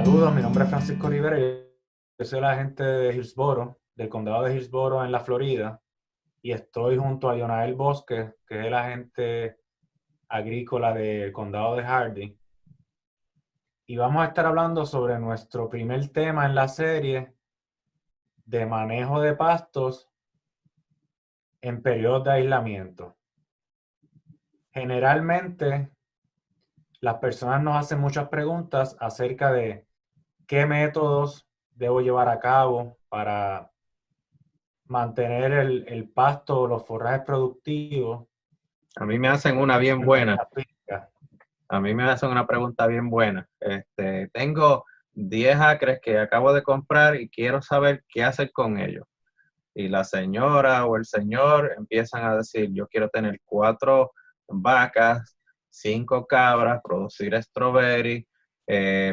Saludos, mi nombre es Francisco Rivera y yo soy el agente de Hillsboro, del condado de Hillsboro en la Florida, y estoy junto a Yonael Bosque, que es el agente agrícola del condado de Hardin. Y vamos a estar hablando sobre nuestro primer tema en la serie de manejo de pastos en periodos de aislamiento. Generalmente, las personas nos hacen muchas preguntas acerca de qué métodos debo llevar a cabo para mantener el pasto o los forrajes productivos A mí me hacen una bien en buena. nuestra finca. A mí me hacen una pregunta bien buena. Tengo 10 acres que acabo de comprar y quiero saber qué hacer con ellos. Y la señora o el señor empiezan a decir, yo quiero tener 4 vacas, 5 cabras, producir strawberry,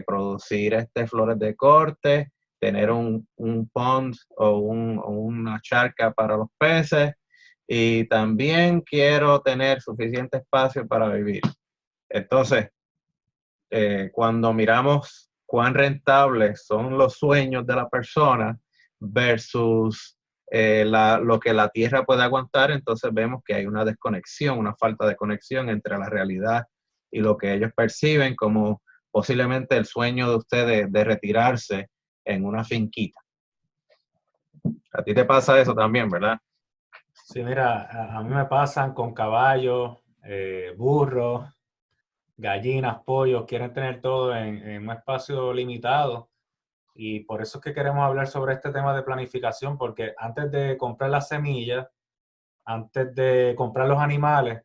producir flores de corte, tener un pond o una charca para los peces y también quiero tener suficiente espacio para vivir. Entonces, cuando miramos cuán rentables son los sueños de la persona versus lo que la tierra puede aguantar, entonces vemos que hay una desconexión, una falta de conexión entre la realidad y lo que ellos perciben como posiblemente el sueño de ustedes de retirarse en una finquita. A ti te pasa eso también, ¿verdad? Sí, mira, a mí me pasan con caballos, burros, gallinas, pollos, quieren tener todo en un espacio limitado. Y por eso es que queremos hablar sobre este tema de planificación, porque antes de comprar las semillas, antes de comprar los animales,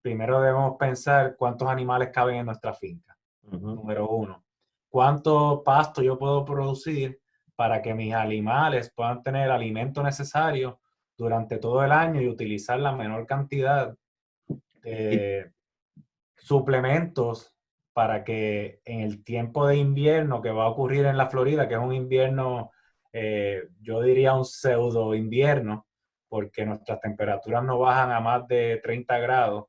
primero debemos pensar cuántos animales caben en nuestra finca. Ujú. Número uno, ¿cuánto pasto yo puedo producir para que mis animales puedan tener el alimento necesario durante todo el año y utilizar la menor cantidad Y de suplementos para que en el tiempo de invierno que va a ocurrir en la Florida, que es un invierno, yo diría un pseudo invierno, porque nuestras temperaturas no bajan a más de 30 grados,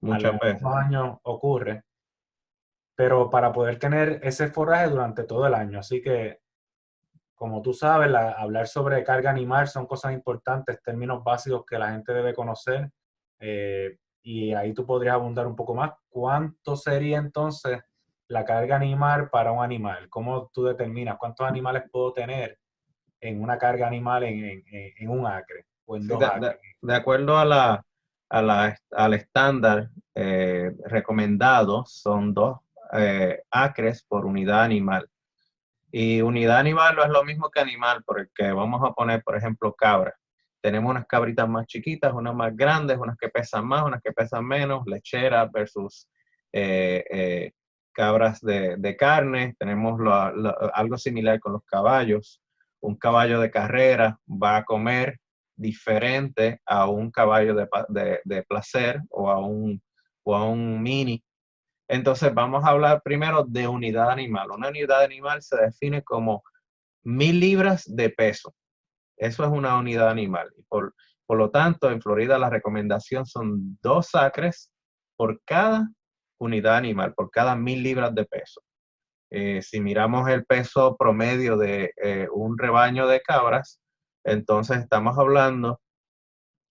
muchas veces. algunos años ocurre, pero para poder tener ese forraje durante todo el año. Así que, como tú sabes, hablar sobre carga animal son cosas importantes, términos básicos que la gente debe conocer. Y ahí tú podrías abundar un poco más. ¿Cuánto sería entonces la carga animal para un animal? ¿Cómo tú determinas cuántos animales puedo tener en una carga animal en un acre o en Sí, dos acres? de acuerdo al estándar recomendado, son 2 acres por unidad animal. Y unidad animal no es lo mismo que animal, porque vamos a poner, por ejemplo, cabras. Tenemos unas cabritas más chiquitas, unas más grandes, unas que pesan más, unas que pesan menos, lecheras versus eh, eh, cabras de carne. Tenemos algo similar con los caballos. Un caballo de carrera va a comer diferente a un caballo de placer o a un mini. Entonces vamos a hablar primero de unidad animal. Una unidad animal se define como 1000 libras de peso. Eso es una unidad animal. Por lo tanto, en Florida la recomendación son 2 acres por cada unidad animal, por cada 1000 libras de peso. Si miramos el peso promedio de un rebaño de cabras, entonces estamos hablando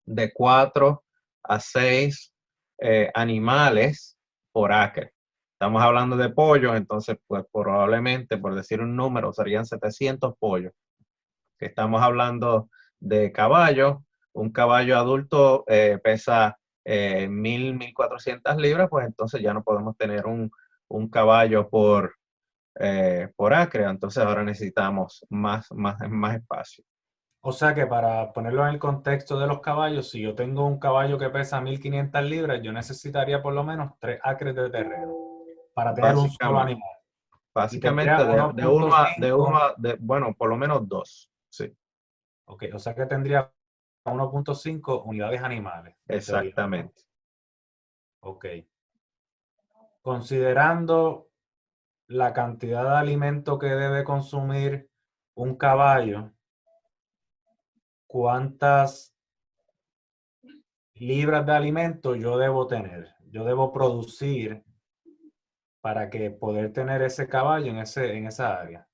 de 4 a 6 animales por acre. Estamos hablando de pollos, entonces pues probablemente, por decir un número, serían 700 pollos. Si estamos hablando de caballos, un caballo adulto pesa 1400 libras, pues entonces ya no podemos tener un caballo por acre, entonces ahora necesitamos más espacio. O sea que para ponerlo en el contexto de los caballos, si yo tengo un caballo que pesa 1500 libras, yo necesitaría por lo menos 3 acres de terreno para tener un solo Básicamente. animal. Y tendría Básicamente bueno, por lo menos 2, sí, ok, o sea que tendría 1.5 unidades animales, en teoría, ¿verdad? exactamente. Ok. Considerando la cantidad de alimento que debe consumir un caballo, ¿cuántas libras de alimento yo debo tener? Yo debo producir para que poder tener ese caballo en esa área?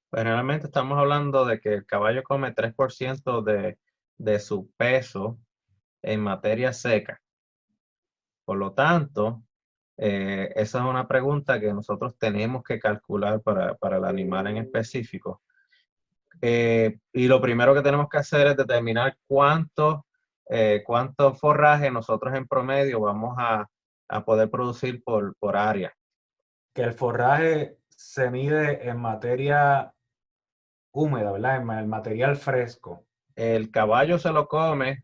Pues realmente estamos hablando de que el caballo come 3% de su peso en materia seca. Por lo tanto, esa es una pregunta que nosotros tenemos que calcular para el animal en específico. Y lo primero que tenemos que hacer es determinar cuánto forraje nosotros en promedio vamos a poder producir por área. Que el forraje se mide en materia húmeda, ¿verdad? En el material fresco. El caballo se lo come,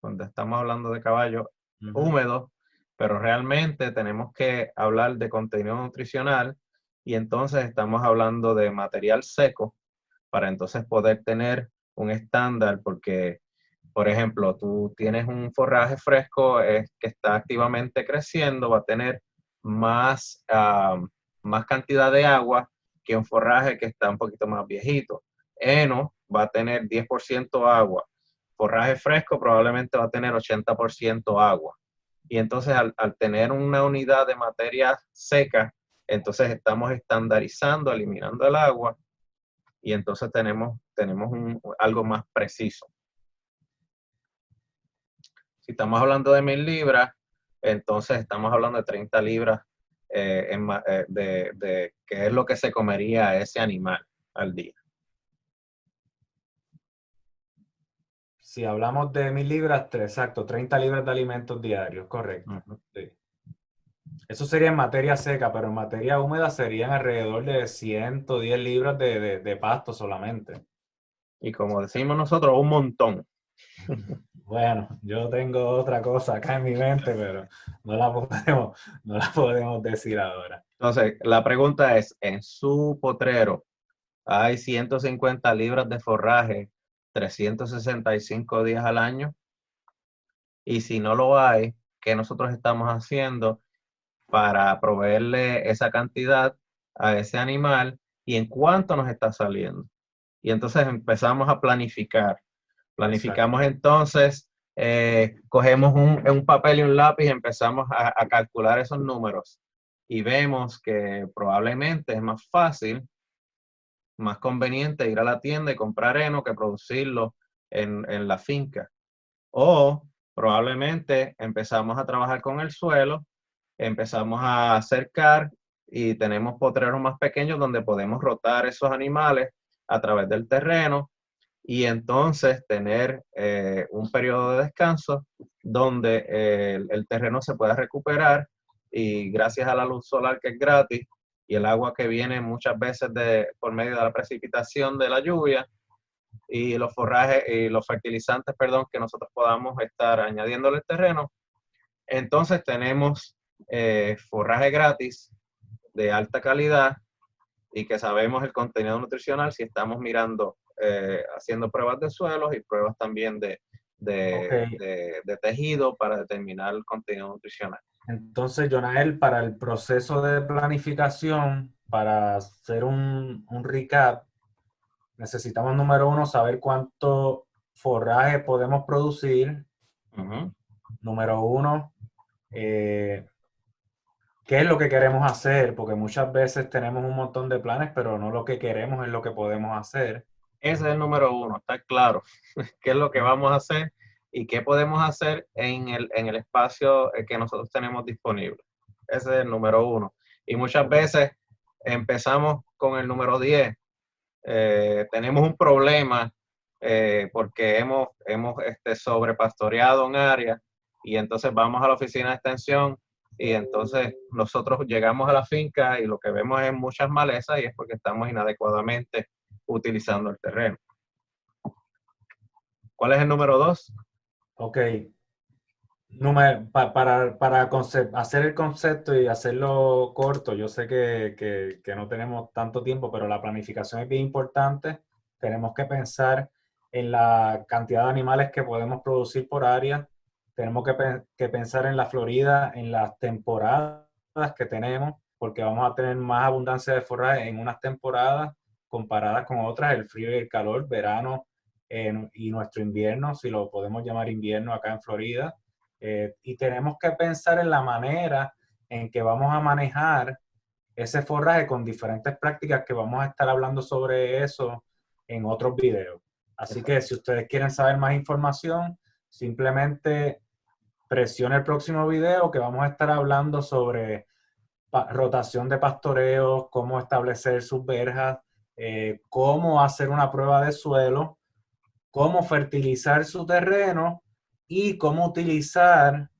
cuando estamos hablando de caballo Ujú. húmedo, pero realmente tenemos que hablar de contenido nutricional y entonces estamos hablando de material seco para entonces poder tener un estándar, porque, por ejemplo, tú tienes un forraje fresco que está activamente creciendo, va a tener más, más cantidad de agua que un forraje que está un poquito más viejito. Heno va a tener 10% agua. Forraje fresco probablemente va a tener 80% agua. Y entonces al tener una unidad de materia seca, entonces estamos estandarizando, eliminando el agua y entonces tenemos algo más preciso. Si estamos hablando de 1000 libras, entonces estamos hablando de 30 libras de qué es lo que se comería ese animal al día. Si hablamos de 1000 libras, exacto, 30 libras de alimentos diarios, correcto. Ujú. Sí. Eso sería en materia seca, pero en materia húmeda serían alrededor de 110 libras de pasto solamente. Y como decimos nosotros, un montón. Bueno, yo tengo otra cosa acá en mi mente, pero no la podemos decir ahora. Entonces, la pregunta es, ¿en su potrero hay 150 libras de forraje 365 días al año? Y si no lo hay, ¿qué nosotros estamos haciendo para proveerle esa cantidad a ese animal y en cuánto nos está saliendo? Y entonces empezamos a planificar. Exacto. Planificamos entonces, cogemos un papel y un lápiz y empezamos a calcular esos números. Y vemos que probablemente es más fácil, más conveniente ir a la tienda y comprar heno que producirlo en la finca. O probablemente empezamos a trabajar con el suelo, empezamos a cercar y tenemos potreros más pequeños donde podemos rotar esos animales a través del terreno y entonces tener un periodo de descanso donde el terreno se pueda recuperar y gracias a la luz solar que es gratis y el agua que viene muchas veces por medio de la precipitación de la lluvia y los forrajes y los fertilizantes, perdón, que nosotros podamos estar añadiéndole al terreno, entonces tenemos forraje gratis de alta calidad y que sabemos el contenido nutricional si estamos mirando, haciendo pruebas de suelos y pruebas también Ok, de tejido para determinar el contenido nutricional. entonces, Jonael, para el proceso de planificación, para hacer un recap, necesitamos, número uno, saber cuánto forraje podemos producir. Ujú. Número uno, eh, qué es lo que queremos hacer, porque muchas veces tenemos un montón de planes, pero no lo que queremos es lo que podemos hacer. Ese es el número uno, está claro. ¿Qué es lo que vamos a hacer y qué podemos hacer en el espacio que nosotros tenemos disponible? Ese es el número uno. Y muchas veces empezamos con el número 10. Tenemos un problema porque hemos sobrepastoreado un área y entonces vamos a la oficina de extensión y entonces nosotros llegamos a la finca y lo que vemos es muchas malezas y es porque estamos inadecuadamente utilizando el terreno. ¿Cuál es el número 2? Ok, para hacer el concepto y hacerlo corto, yo sé que no tenemos tanto tiempo, pero la planificación es bien importante. Tenemos que pensar en la cantidad de animales que podemos producir por área. Tenemos que pensar en la Florida, en las temporadas que tenemos, porque vamos a tener más abundancia de forraje en unas temporadas comparadas con otras, el frío y el calor, verano y nuestro invierno, si lo podemos llamar invierno acá en Florida. Y tenemos que pensar en la manera en que vamos a manejar ese forraje con diferentes prácticas que vamos a estar hablando sobre eso en otros videos. Así que si ustedes quieren saber más información, simplemente presione el próximo video que vamos a estar hablando sobre rotación de pastoreos, cómo establecer sus verjas, cómo hacer una prueba de suelo, cómo fertilizar su terreno y cómo utilizar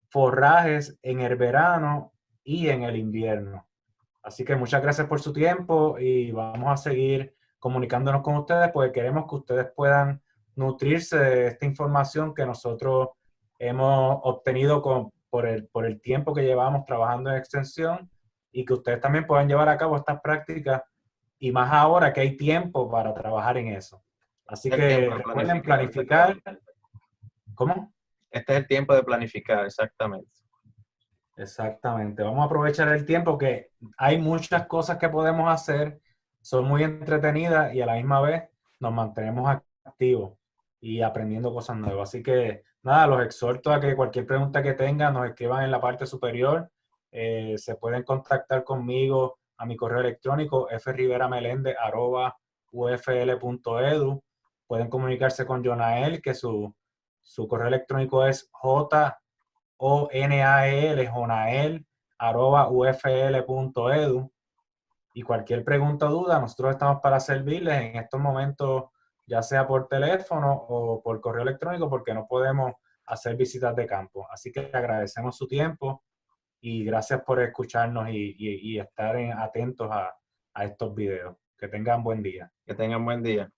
forrajes en el verano y en el invierno. Así que muchas gracias por su tiempo y vamos a seguir comunicándonos con ustedes porque queremos que ustedes puedan nutrirse de esta información que nosotros hemos obtenido por el tiempo que llevamos trabajando en extensión y que ustedes también puedan llevar a cabo estas prácticas y más ahora que hay tiempo para trabajar en eso. Así El que tiempo de recuerden planificar. planificar. ¿Cómo? Este es el tiempo de planificar, exactamente. Exactamente. Vamos a aprovechar el tiempo que hay muchas cosas que podemos hacer, son muy entretenidas y a la misma vez nos mantenemos activos y aprendiendo cosas nuevas. Así que nada, los exhorto a que cualquier pregunta que tengan nos escriban en la parte superior. Se pueden contactar conmigo a mi correo electrónico friveramelende@ufl.edu. Pueden comunicarse con Jonael, que su correo electrónico es jonael@ufl.edu. Y cualquier pregunta o duda, nosotros estamos para servirles en estos momentos, ya sea por teléfono o por correo electrónico, porque no podemos hacer visitas de campo. Así que agradecemos su tiempo y gracias por escucharnos y estar atentos a estos videos. Que tengan buen día. Que tengan buen día.